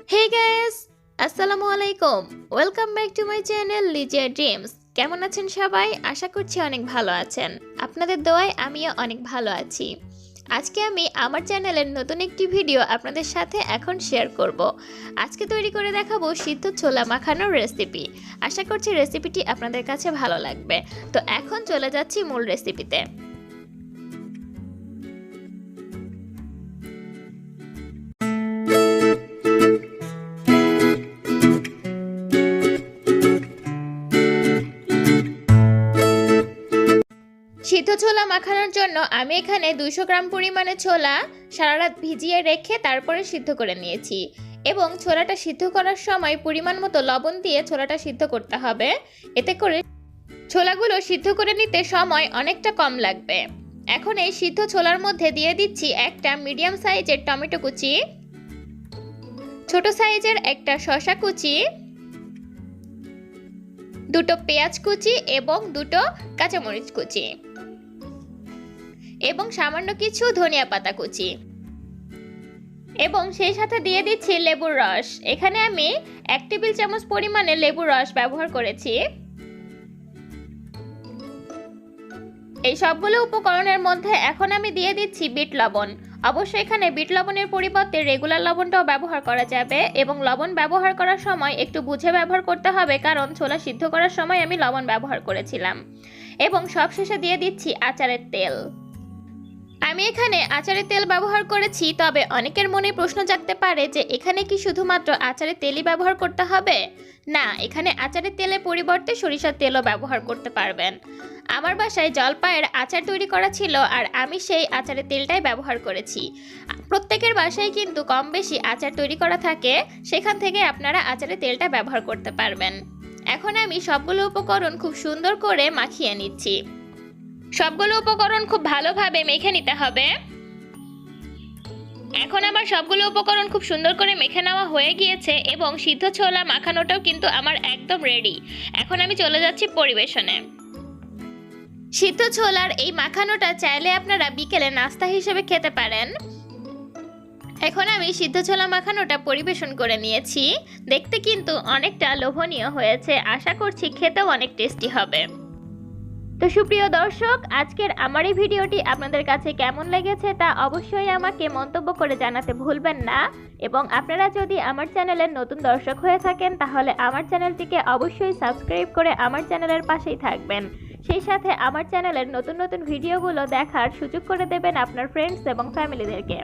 Hey guys, আসসালামু আলাইকুম। Welcome back to my channel Liza dreams. কেমন আছেন সবাই? আশা করছি অনেক ভালো আছেন। আপনাদের দোয়ায় আমিও অনেক ভালো আছি। আজকে আমি আমার চ্যানেলের নতুন একটি ভিডিও আপনাদের সাথে এখন শেয়ার করব। আজকে তৈরি করে দেখাবো সিদ্ধ ছোলা মাখানোর রেসিপি। আশা করছি রেসিপিটি আপনাদের কাছে ভালো লাগবে। তো এখন চলে যাচ্ছি মূল রেসিপিতে। সিদ্ধ ছোলা মাখানোর জন্য আমি এখানে 200 গ্রাম পরিমাণে ছোলা সারা রাত ভিজিয়ে রেখে তারপরে সিদ্ধ করে নিয়েছি এবং ছোলাটা সিদ্ধ করার সময় পরিমাণ মতো লবণ দিয়ে ছোলাটা সিদ্ধ করতে হবে। এতে করে ছোলাগুলো সিদ্ধ করে নিতে সময় অনেকটা কম লাগবে। এখন এই সিদ্ধ ছোলার মধ্যে দিয়ে দিচ্ছি একটা মিডিয়াম সাইজের টমেটো কুচি, ছোট সাইজের একটা শসা কুচি, দুটো পেঁয়াজ কুচি এবং দুটো কাঁচামরিচ কুচি এবং সামান্য কিছু ধনিয়া পাতা কুচি এবং সেই সাথে দিয়ে দিচ্ছি লেবুর রস। এখানে আমি 1 টেবিল চামচ পরিমাণে লেবুর রস ব্যবহার করেছি। এই সবগুলো উপকরণের মধ্যে এখন আমি দিয়ে দিচ্ছি বিট লবণ। অবশ্যই এখানে বিট লবণের পরিবর্তে রেগুলার লবণটাও ব্যবহার করা যাবে এবং লবণ ব্যবহার করার সময় একটু বুঝে ব্যবহার করতে হবে, কারণ ছোলা সিদ্ধ করার সময় আমি লবণ ব্যবহার করেছিলাম। এবং সবশেষে দিয়ে দিচ্ছি আচারের তেল। আমি এখানে আচারের তেল ব্যবহার করেছি, তবে অনেকের মনে প্রশ্ন জাগতে পারে যে এখানে কি শুধুমাত্র আচারের তেলই ব্যবহার করতে হবে? না, এখানে আচারের তেলের পরিবর্তে সরিষার তেলও ব্যবহার করতে পারবেন। আমার বাসায় জলপাইয়ের আচার তৈরি করা ছিল আর আমি সেই আচারের তেলটাই ব্যবহার করেছি। প্রত্যেকের বাসায় কিন্তু কম বেশি আচার তৈরি করা থাকে, সেখান থেকে আপনারা আচারের তেলটা ব্যবহার করতে পারবেন। এখন আমি সবগুলো উপকরণ খুব সুন্দর করে মাখিয়ে নিচ্ছি। সবগুলো উপকরণ খুব ভালোভাবে মেখে নিতে হবে। এখন আমার সবগুলো উপকরণ খুব সুন্দর করে মেখে নেওয়া হয়ে গিয়েছে এবং সিদ্ধ ছোলা মাখানোটাও কিন্তু আমার একদম রেডি। এখন আমি চলে যাচ্ছি পরিবেশনে। সিদ্ধ ছোলার এই মাখানোটা চাইলে আপনারা বিকেলে নাস্তা হিসেবে খেতে পারেন। এখন আমি সিদ্ধ ছোলা মাখানোটা পরিবেশন করে নিয়েছি। দেখতে কিন্তু অনেকটা লোভনীয় হয়েছে, আশা করছি খেতেও অনেক টেস্টি হবে। তো সুপ্রিয় দর্শক, আজকের আমার এই ভিডিওটি আপনাদের কাছে কেমন লেগেছে তা অবশ্যই আমাকে মন্তব্য করে জানাতে ভুলবেন না। এবং আপনারা যদি আমার চ্যানেলের নতুন দর্শক হয়ে থাকেন তাহলে আমার চ্যানেলটিকে অবশ্যই সাবস্ক্রাইব করে আমার চ্যানেলের পাশেই থাকবেন। সেই সাথে আমার চ্যানেলের নতুন নতুন ভিডিওগুলো দেখার সুযোগ করে দেবেন আপনার ফ্রেন্ডস এবং ফ্যামিলিদেরকে।